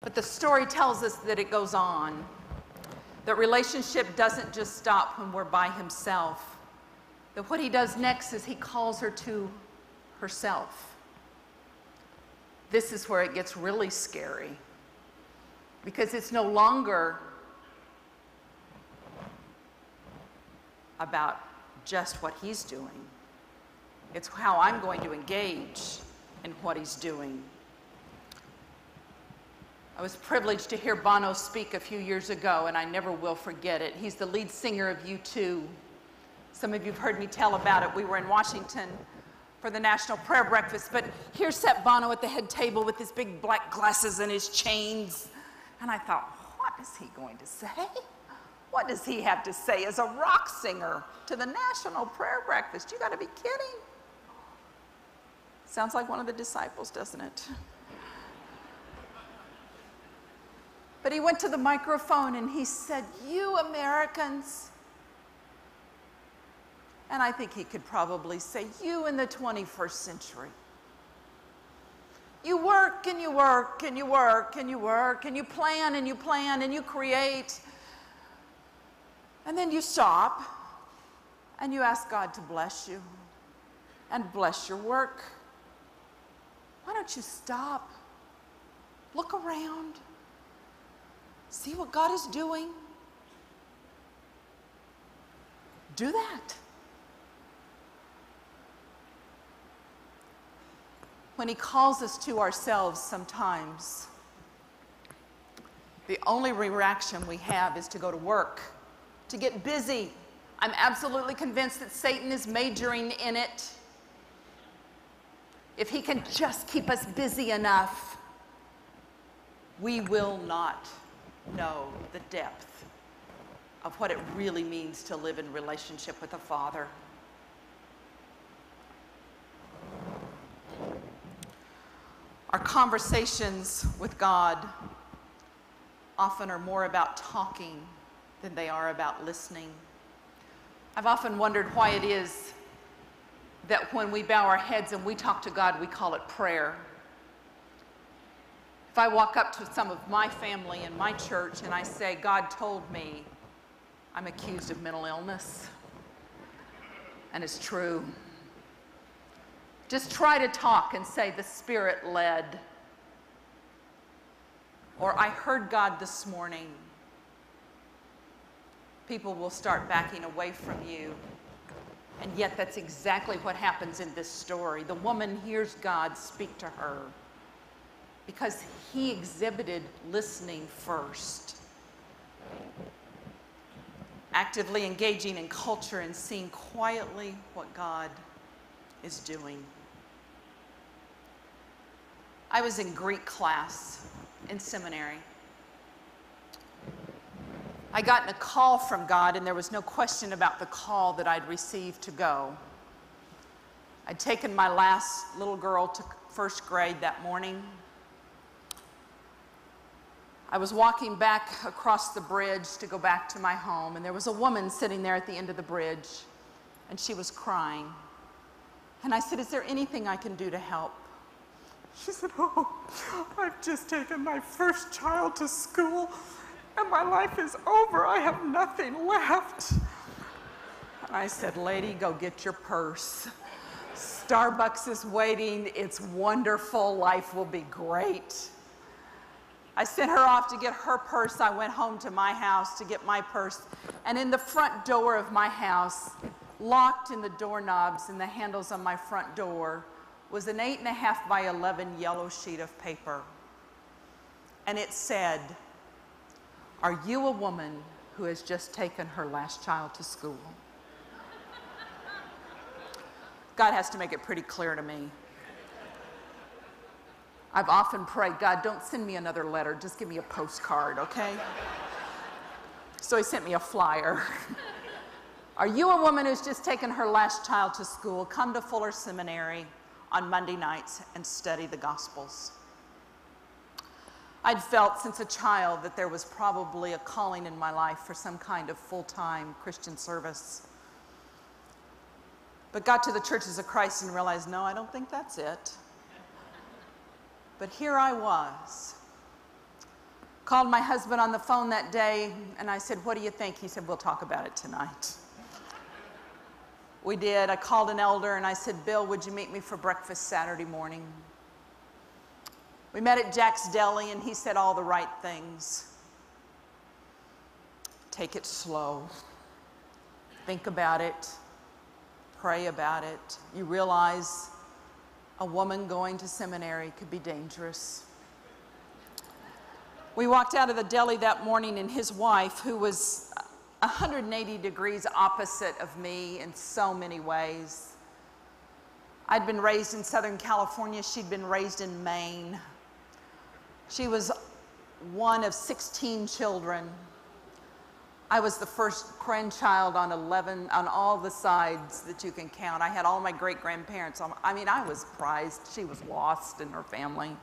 But the story tells us that it goes on. That relationship doesn't just stop when we're by himself. That what he does next is he calls her to herself. This is where it gets really scary. Because it's no longer about just what he's doing. It's how I'm going to engage in what he's doing. I was privileged to hear Bono speak a few years ago, and I never will forget it. He's the lead singer of U2. Some of you have heard me tell about it. We were in Washington for the National Prayer Breakfast, but here sat Bono at the head table with his big black glasses and his chains. And I thought, what is he going to say? What does he have to say as a rock singer to the National Prayer Breakfast? You got to be kidding. Sounds like one of the disciples, doesn't it? But he went to the microphone and he said, "You Americans," and I think he could probably say, "You in the 21st century. You work and you work and you work and you work and you plan and you plan and you create. And then you stop and you ask God to bless you and bless your work. Why don't you stop? Look around. See what God is doing. Do that." When he calls us to ourselves sometimes, the only reaction we have is to go to work, to get busy. I'm absolutely convinced that Satan is majoring in it. If he can just keep us busy enough, we will not know the depth of what it really means to live in relationship with the Father. Our conversations with God often are more about talking than they are about listening. I've often wondered why it is that when we bow our heads and we talk to God, we call it prayer. If I walk up to some of my family in my church and I say, "God told me I'm accused of mental illness," and it's true, just try to talk and say, "The Spirit led," or "I heard God this morning." People will start backing away from you. And yet that's exactly what happens in this story. The woman hears God speak to her because he exhibited listening first. Actively engaging in culture and seeing quietly what God is doing. I was in Greek class in seminary. I got a call from God, and there was no question about the call that I'd received to go. I'd taken my last little girl to first grade that morning. I was walking back across the bridge to go back to my home, and there was a woman sitting there at the end of the bridge, and she was crying. And I said, "Is there anything I can do to help?" She said, "Oh, I've just taken my first child to school, and my life is over. I have nothing left." And I said, "Lady, go get your purse. Starbucks is waiting. It's wonderful. Life will be great." I sent her off to get her purse. I went home to my house to get my purse. And in the front door of my house, locked in the doorknobs and the handles on my front door, was an 8.5 by 11 yellow sheet of paper. And it said, "Are you a woman who has just taken her last child to school?" God has to make it pretty clear to me. I've often prayed, "God, don't send me another letter. Just give me a postcard, okay?" So he sent me a flyer. "Are you a woman who's just taken her last child to school? Come to Fuller Seminary on Monday nights and study the Gospels." I'd felt since a child that there was probably a calling in my life for some kind of full-time Christian service. But got to the Churches of Christ and realized, no, I don't think that's it. But here I was, Called my husband on the phone that day, and I said, what do you think? He said, we'll talk about it tonight. We did. I called an elder, and I said, Bill, would you meet me for breakfast Saturday morning? We met at Jack's Deli, and he said all the right things. Take it slow. Think about it. Pray about it. You realize a woman going to seminary could be dangerous. We walked out of the deli that morning, and his wife, who was 180 degrees opposite of me in so many ways. I'd been raised in Southern California. She'd been raised in Maine. She was one of 16 children. I was the first grandchild on 11, on all the sides that you can count. I had all my great-grandparents. I mean, I was prized. She was lost in her family.